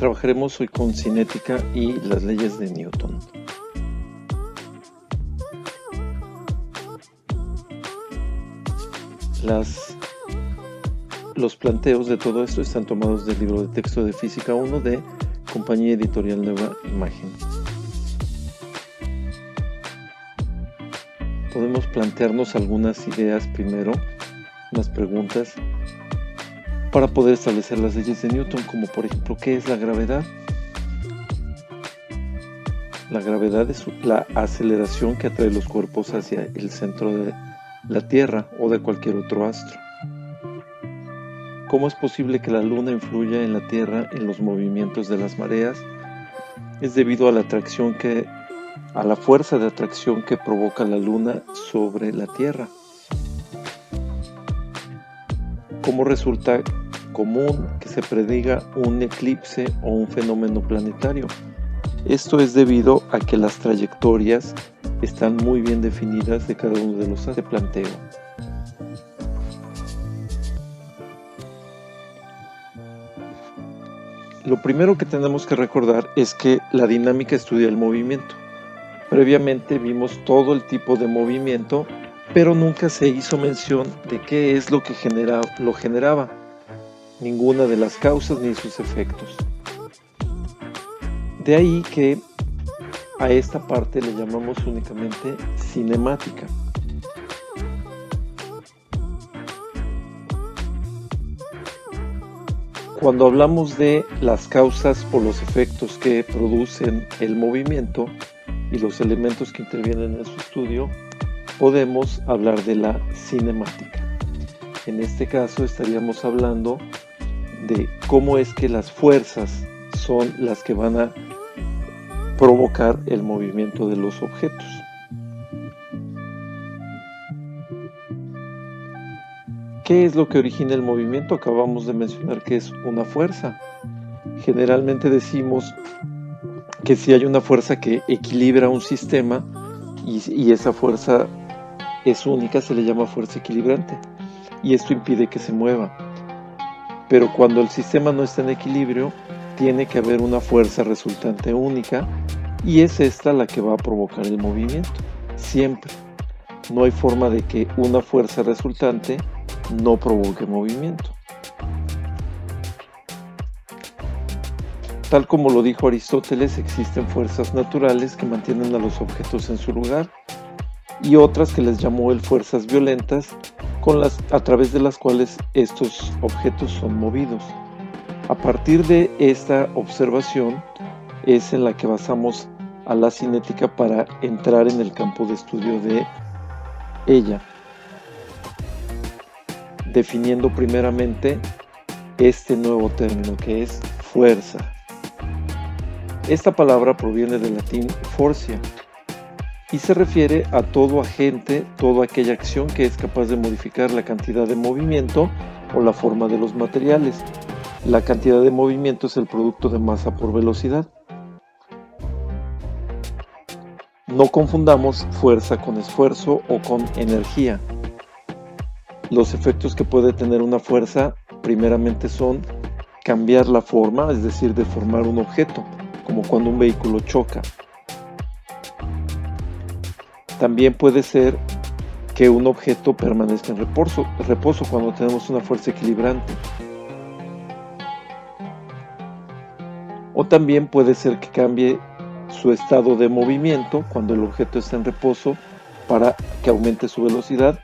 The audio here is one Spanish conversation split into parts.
Trabajaremos hoy con cinética y las leyes de Newton. Los planteos de todo esto están tomados del libro de texto de Física 1 de Compañía Editorial Nueva Imagen. Podemos plantearnos algunas ideas primero, unas preguntas, para poder establecer las leyes de Newton, como por ejemplo, ¿qué es la gravedad? La gravedad es la aceleración que atrae los cuerpos hacia el centro de la Tierra o de cualquier otro astro. ¿Cómo es posible que la Luna influya en la Tierra en los movimientos de las mareas? Es debido a la fuerza de atracción que provoca la Luna sobre la Tierra. ¿Cómo resulta común que se prediga un eclipse o un fenómeno planetario? Esto es debido a que las trayectorias están muy bien definidas de cada uno de los de planteo. Lo primero que tenemos que recordar es que la dinámica estudia el movimiento. Previamente vimos todo el tipo de movimiento, pero nunca se hizo mención de qué es lo que lo generaba, ninguna de las causas ni sus efectos. De ahí que a esta parte le llamamos únicamente cinemática. Cuando hablamos de las causas o los efectos que producen el movimiento y los elementos que intervienen en su estudio, podemos hablar de la cinemática. En este caso estaríamos hablando de cómo es que las fuerzas son las que van a provocar el movimiento de los objetos. ¿Qué es lo que origina el movimiento? Acabamos de mencionar que es una fuerza. Generalmente decimos que si hay una fuerza que equilibra un sistema y esa fuerza es única, se le llama fuerza equilibrante, y esto impide que se mueva. Pero cuando el sistema no está en equilibrio, tiene que haber una fuerza resultante única, y es esta la que va a provocar el movimiento, siempre. No hay forma de que una fuerza resultante no provoque movimiento. Tal como lo dijo Aristóteles, existen fuerzas naturales que mantienen a los objetos en su lugar y otras que les llamó él fuerzas violentas, a través de las cuales estos objetos son movidos. A partir de esta observación es en la que basamos a la cinética para entrar en el campo de estudio de ella, definiendo primeramente este nuevo término que es fuerza. Esta palabra proviene del latín fortia y se refiere a todo agente, toda aquella acción que es capaz de modificar la cantidad de movimiento o la forma de los materiales. La cantidad de movimiento es el producto de masa por velocidad. No confundamos fuerza con esfuerzo o con energía. Los efectos que puede tener una fuerza primeramente son cambiar la forma, es decir, deformar un objeto, como cuando un vehículo choca. También puede ser que un objeto permanezca en reposo cuando tenemos una fuerza equilibrante. O también puede ser que cambie su estado de movimiento cuando el objeto está en reposo para que aumente su velocidad,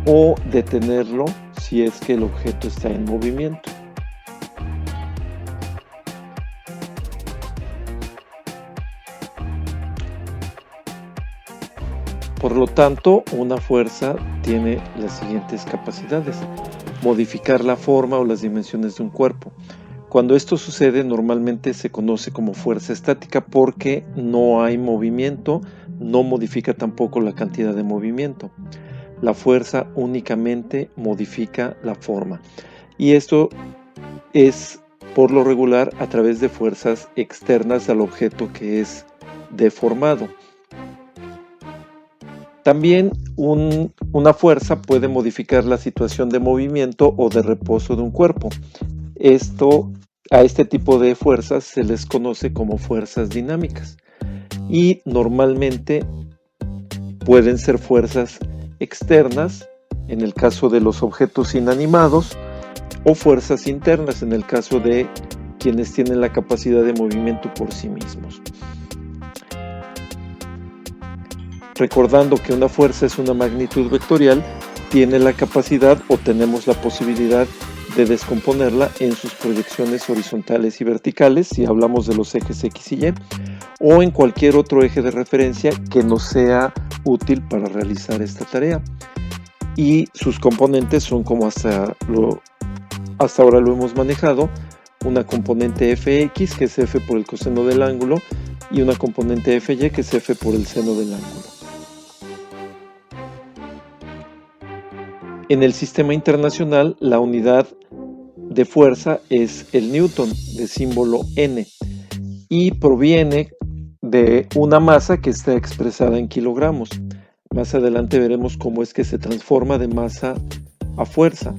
o detenerlo si es que el objeto está en movimiento. Por lo tanto, una fuerza tiene las siguientes capacidades: modificar la forma o las dimensiones de un cuerpo. Cuando esto sucede, normalmente se conoce como fuerza estática porque no hay movimiento, no modifica tampoco la cantidad de movimiento. La fuerza únicamente modifica la forma. Y esto es, por lo regular, a través de fuerzas externas al objeto que es deformado. También una fuerza puede modificar la situación de movimiento o de reposo de un cuerpo. Esto A este tipo de fuerzas se les conoce como fuerzas dinámicas y normalmente pueden ser fuerzas externas en el caso de los objetos inanimados o fuerzas internas en el caso de quienes tienen la capacidad de movimiento por sí mismos. Recordando que una fuerza es una magnitud vectorial, tiene la capacidad o tenemos la posibilidad de descomponerla en sus proyecciones horizontales y verticales, si hablamos de los ejes X y Y, o en cualquier otro eje de referencia que nos sea útil para realizar esta tarea. Y sus componentes son como hasta ahora lo hemos manejado: una componente Fx, que es F por el coseno del ángulo, y una componente Fy, que es F por el seno del ángulo. En el sistema internacional, la unidad de fuerza es el newton, de símbolo N, y proviene de una masa que está expresada en kilogramos. Más adelante veremos cómo es que se transforma de masa a fuerza.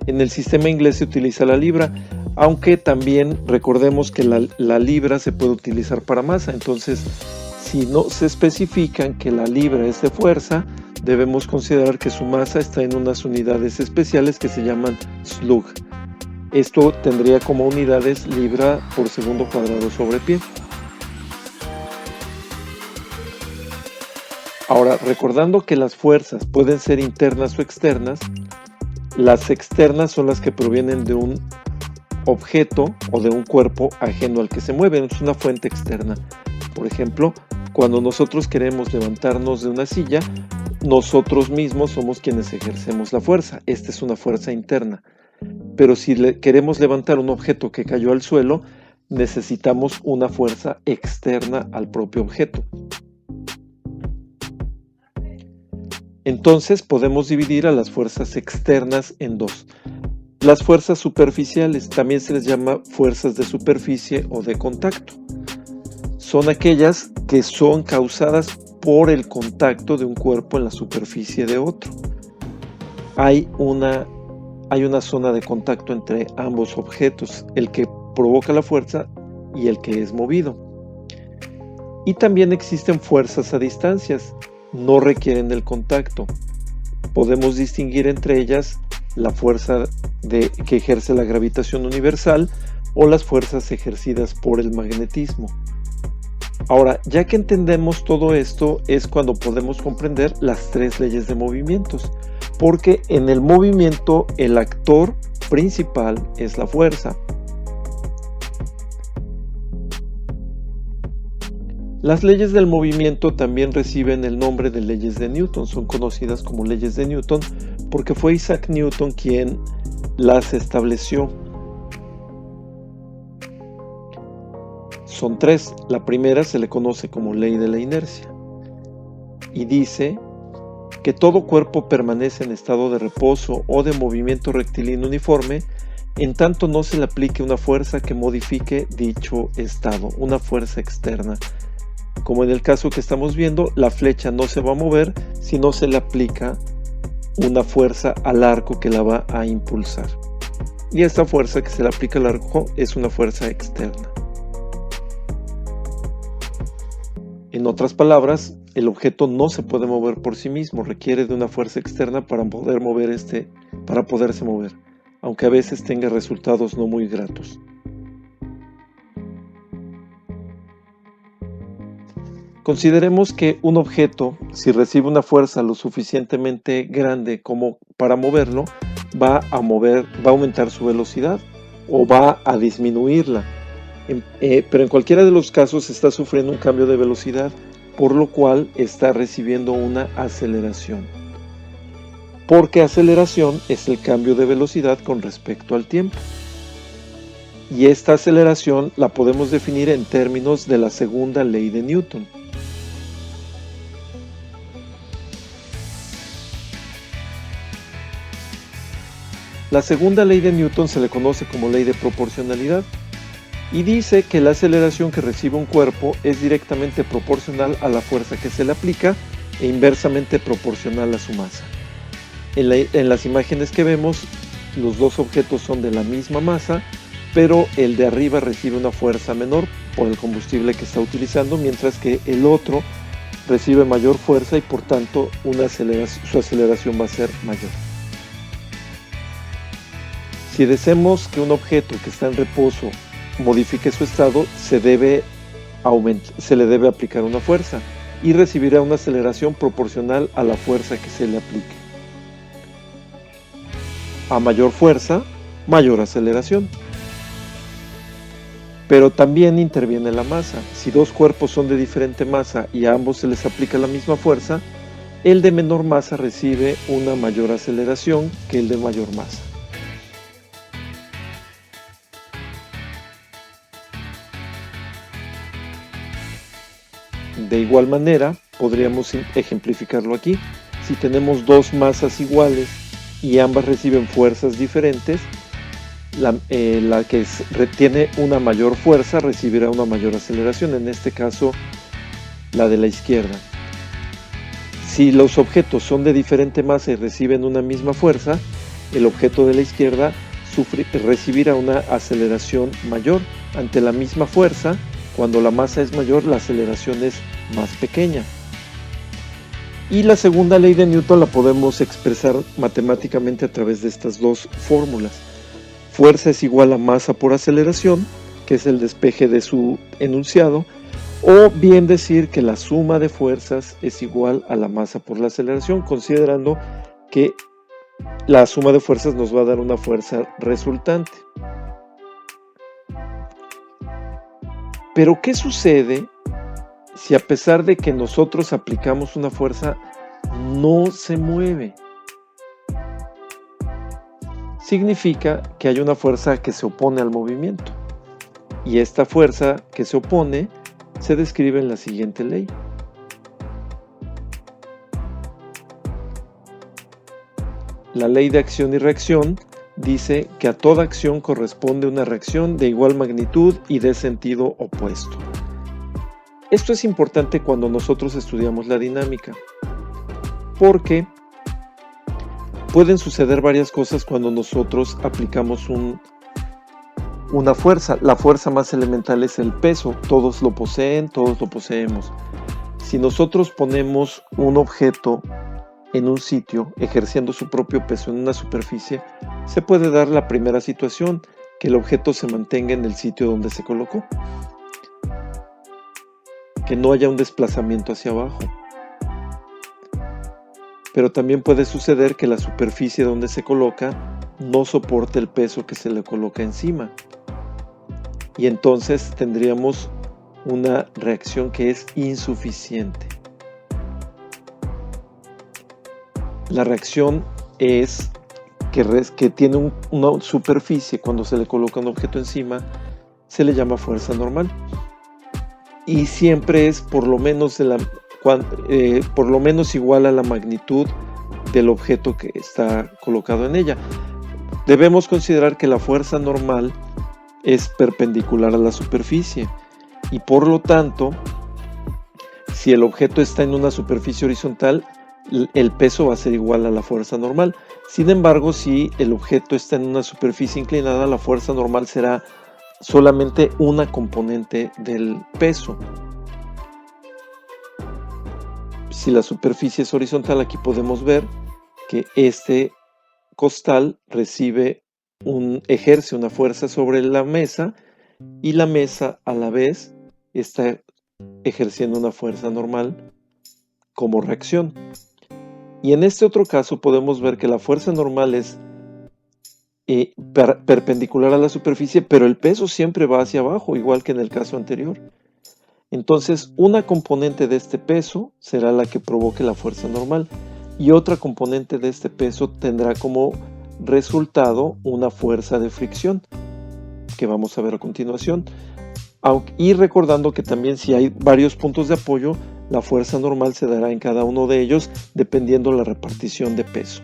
En el sistema inglés se utiliza la libra, aunque también recordemos que la libra se puede utilizar para masa. Entonces, si no se especifican que la libra es de fuerza, debemos considerar que su masa está en unas unidades especiales que se llaman slug. Esto tendría como unidades libra por segundo cuadrado sobre pie. Ahora, recordando que las fuerzas pueden ser internas o externas, las externas son las que provienen de un objeto o de un cuerpo ajeno al que se mueve, es una fuente externa. Por ejemplo, cuando nosotros queremos levantarnos de una silla, nosotros mismos somos quienes ejercemos la fuerza. Esta es una fuerza interna. Pero si queremos levantar un objeto que cayó al suelo, necesitamos una fuerza externa al propio objeto. Entonces podemos dividir a las fuerzas externas en dos. Las fuerzas superficiales, también se les llama fuerzas de superficie o de contacto. Son aquellas que son causadas por el contacto de un cuerpo en la superficie de otro. Hay una zona de contacto entre ambos objetos, el que provoca la fuerza y el que es movido. Y también existen fuerzas a distancias, no requieren del contacto. Podemos distinguir entre ellas la fuerza que ejerce la gravitación universal o las fuerzas ejercidas por el magnetismo. Ahora, ya que entendemos todo esto, es cuando podemos comprender las tres leyes de movimientos, porque en el movimiento el actor principal es la fuerza. Las leyes del movimiento también reciben el nombre de leyes de Newton, son conocidas como leyes de Newton porque fue Isaac Newton quien las estableció. Son tres. La primera se le conoce como ley de la inercia y dice que todo cuerpo permanece en estado de reposo o de movimiento rectilíneo uniforme en tanto no se le aplique una fuerza que modifique dicho estado, una fuerza externa. Como en el caso que estamos viendo, la flecha no se va a mover si no se le aplica una fuerza al arco que la va a impulsar. Y esta fuerza que se le aplica al arco es una fuerza externa. En otras palabras, el objeto no se puede mover por sí mismo, requiere de una fuerza externa para poderse mover, aunque a veces tenga resultados no muy gratos. Consideremos que un objeto, si recibe una fuerza lo suficientemente grande como para moverlo, va a aumentar su velocidad o va a disminuirla. Pero en cualquiera de los casos está sufriendo un cambio de velocidad, por lo cual está recibiendo una aceleración. Porque aceleración es el cambio de velocidad con respecto al tiempo. Y esta aceleración la podemos definir en términos de la segunda ley de Newton. La segunda ley de Newton se le conoce como ley de proporcionalidad y dice que la aceleración que recibe un cuerpo es directamente proporcional a la fuerza que se le aplica e inversamente proporcional a su masa. En las imágenes que vemos, los dos objetos son de la misma masa pero el de arriba recibe una fuerza menor por el combustible que está utilizando, mientras que el otro recibe mayor fuerza y por tanto su aceleración va a ser mayor. Si deseamos que un objeto que está en reposo modifique su estado, se le debe aplicar una fuerza y recibirá una aceleración proporcional a la fuerza que se le aplique. A mayor fuerza, mayor aceleración. Pero también interviene la masa. Si dos cuerpos son de diferente masa y a ambos se les aplica la misma fuerza, el de menor masa recibe una mayor aceleración que el de mayor masa. De igual manera, podríamos ejemplificarlo aquí. Si tenemos dos masas iguales y ambas reciben fuerzas diferentes, la que tiene una mayor fuerza recibirá una mayor aceleración, en este caso la de la izquierda. Si los objetos son de diferente masa y reciben una misma fuerza, el objeto de la izquierda recibirá una aceleración mayor. Ante la misma fuerza, cuando la masa es mayor, la aceleración es más pequeña. Y la segunda ley de Newton la podemos expresar matemáticamente a través de estas dos fórmulas. Fuerza es igual a masa por aceleración, que es el despeje de su enunciado, o bien decir que la suma de fuerzas es igual a la masa por la aceleración, considerando que la suma de fuerzas nos va a dar una fuerza resultante. Pero ¿qué sucede si a pesar de que nosotros aplicamos una fuerza, no se mueve? Significa que hay una fuerza que se opone al movimiento. Y esta fuerza que se opone se describe en la siguiente ley. La ley de acción y reacción dice que a toda acción corresponde una reacción de igual magnitud y de sentido opuesto. Esto es importante cuando nosotros estudiamos la dinámica, porque pueden suceder varias cosas cuando nosotros aplicamos una fuerza. La fuerza más elemental es el peso. Todos lo poseen, todos lo poseemos. Si nosotros ponemos un objeto en un sitio, ejerciendo su propio peso en una superficie, se puede dar la primera situación, que el objeto se mantenga en el sitio donde se colocó, que no haya un desplazamiento hacia abajo. Pero también puede suceder que la superficie donde se coloca no soporte el peso que se le coloca encima. Y entonces tendríamos una reacción que es insuficiente. La reacción es que tiene una superficie, cuando se le coloca un objeto encima, se le llama fuerza normal. Y siempre es por lo menos igual a la magnitud del objeto que está colocado en ella. Debemos considerar que la fuerza normal es perpendicular a la superficie y por lo tanto, si el objeto está en una superficie horizontal, el peso va a ser igual a la fuerza normal. Sin embargo, si el objeto está en una superficie inclinada, la fuerza normal será solamente una componente del peso. Si la superficie es horizontal, aquí podemos ver que este costal ejerce una fuerza sobre la mesa y la mesa a la vez está ejerciendo una fuerza normal como reacción. Y en este otro caso podemos ver que la fuerza normal es perpendicular a la superficie, pero el peso siempre va hacia abajo, igual que en el caso anterior. Entonces, una componente de este peso será la que provoque la fuerza normal y otra componente de este peso tendrá como resultado una fuerza de fricción, que vamos a ver a continuación. Y recordando que también si hay varios puntos de apoyo, la fuerza normal se dará en cada uno de ellos dependiendo la repartición de peso.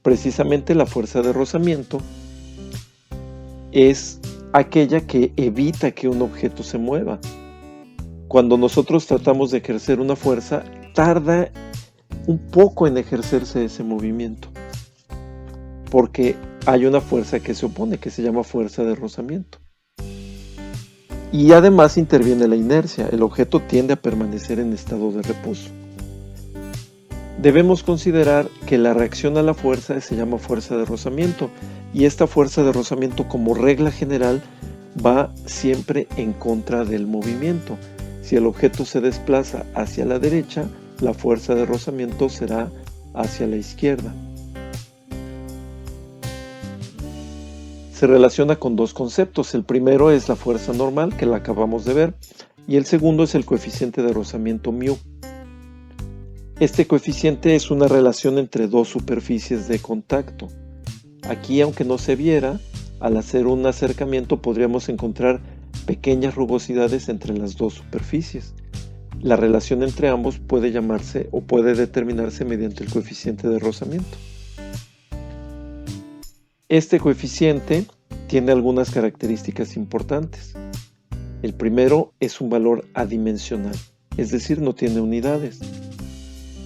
Precisamente la fuerza de rozamiento es aquella que evita que un objeto se mueva. Cuando nosotros tratamos de ejercer una fuerza, tarda un poco en ejercerse ese movimiento. porque hay una fuerza que se opone, que se llama fuerza de rozamiento. Y además interviene la inercia, el objeto tiende a permanecer en estado de reposo. Debemos considerar que la reacción a la fuerza se llama fuerza de rozamiento, y esta fuerza de rozamiento, como regla general, va siempre en contra del movimiento. Si el objeto se desplaza hacia la derecha, la fuerza de rozamiento será hacia la izquierda. Se relaciona con dos conceptos. El primero es la fuerza normal, que la acabamos de ver, y el segundo es el coeficiente de rozamiento μ. Este coeficiente es una relación entre dos superficies de contacto. Aquí, aunque no se viera, al hacer un acercamiento podríamos encontrar pequeñas rugosidades entre las dos superficies. La relación entre ambos puede llamarse o puede determinarse mediante el coeficiente de rozamiento. Este coeficiente tiene algunas características importantes. El primero es un valor adimensional, es decir, no tiene unidades.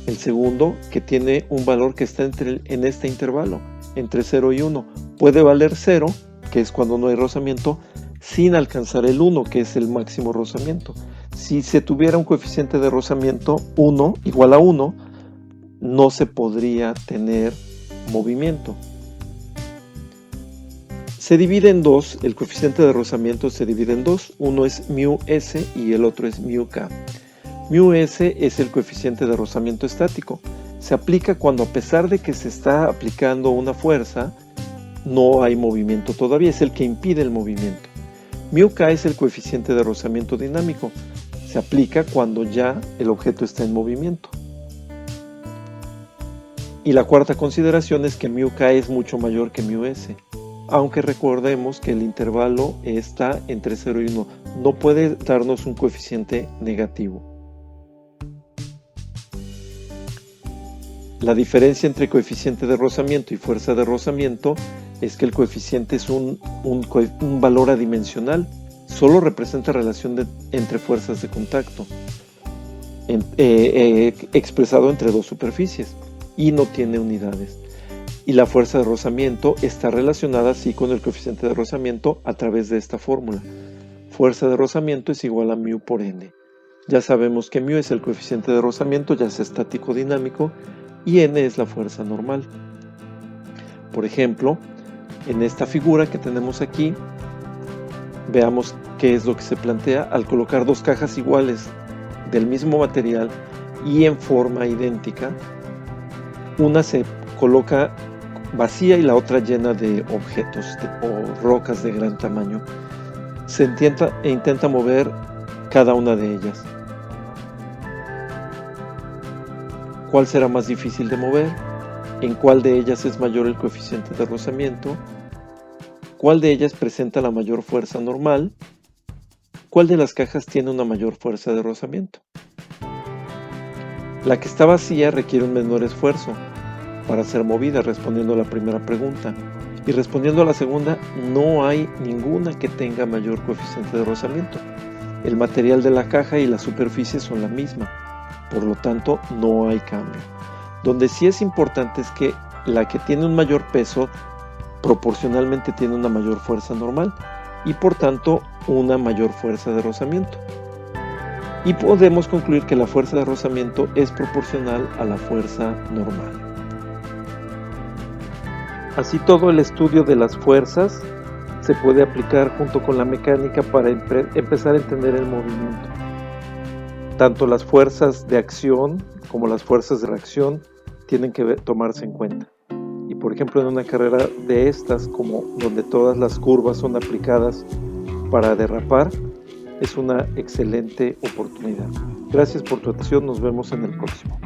El segundo, que tiene un valor que está en este intervalo, entre 0 y 1. Puede valer 0, que es cuando no hay rozamiento, sin alcanzar el 1, que es el máximo rozamiento. Si se tuviera un coeficiente de rozamiento 1 igual a 1, no se podría tener movimiento. Se divide en dos, el coeficiente de rozamiento se divide en dos, uno es μs y el otro es μk. μs es el coeficiente de rozamiento estático. Se aplica cuando, a pesar de que se está aplicando una fuerza, no hay movimiento todavía, es el que impide el movimiento. μk es el coeficiente de rozamiento dinámico. Se aplica cuando ya el objeto está en movimiento. Y la cuarta consideración es que μk es mucho mayor que μs. Aunque recordemos que el intervalo está entre 0 y 1, no puede darnos un coeficiente negativo. La diferencia entre coeficiente de rozamiento y fuerza de rozamiento es que el coeficiente es un valor adimensional, solo representa relación entre fuerzas de contacto, expresado entre dos superficies, y no tiene unidades. Y la fuerza de rozamiento está relacionada así con el coeficiente de rozamiento a través de esta fórmula. Fuerza de rozamiento es igual a μ por n. Ya sabemos que μ es el coeficiente de rozamiento, ya sea estático o dinámico, y n es la fuerza normal. Por ejemplo, en esta figura que tenemos aquí, veamos qué es lo que se plantea al colocar dos cajas iguales del mismo material y en forma idéntica. Una se coloca vacía y la otra llena de objetos o rocas de gran tamaño. Se intenta mover cada una de ellas. ¿Cuál será más difícil de mover? ¿En cuál de ellas es mayor el coeficiente de rozamiento? ¿Cuál de ellas presenta la mayor fuerza normal? ¿Cuál de las cajas tiene una mayor fuerza de rozamiento? La que está vacía requiere un menor esfuerzo para ser movida, respondiendo a la primera pregunta. Y respondiendo a la segunda, no hay ninguna que tenga mayor coeficiente de rozamiento. El material de la caja y la superficie son la misma, por lo tanto no hay cambio. Donde sí es importante es que la que tiene un mayor peso proporcionalmente tiene una mayor fuerza normal y por tanto una mayor fuerza de rozamiento. Y podemos concluir que la fuerza de rozamiento es proporcional a la fuerza normal. Así, todo el estudio de las fuerzas se puede aplicar junto con la mecánica para empezar a entender el movimiento. Tanto las fuerzas de acción como las fuerzas de reacción tienen que tomarse en cuenta. Y por ejemplo, en una carrera de estas, como donde todas las curvas son aplicadas para derrapar, es una excelente oportunidad. Gracias por tu atención, nos vemos en el próximo.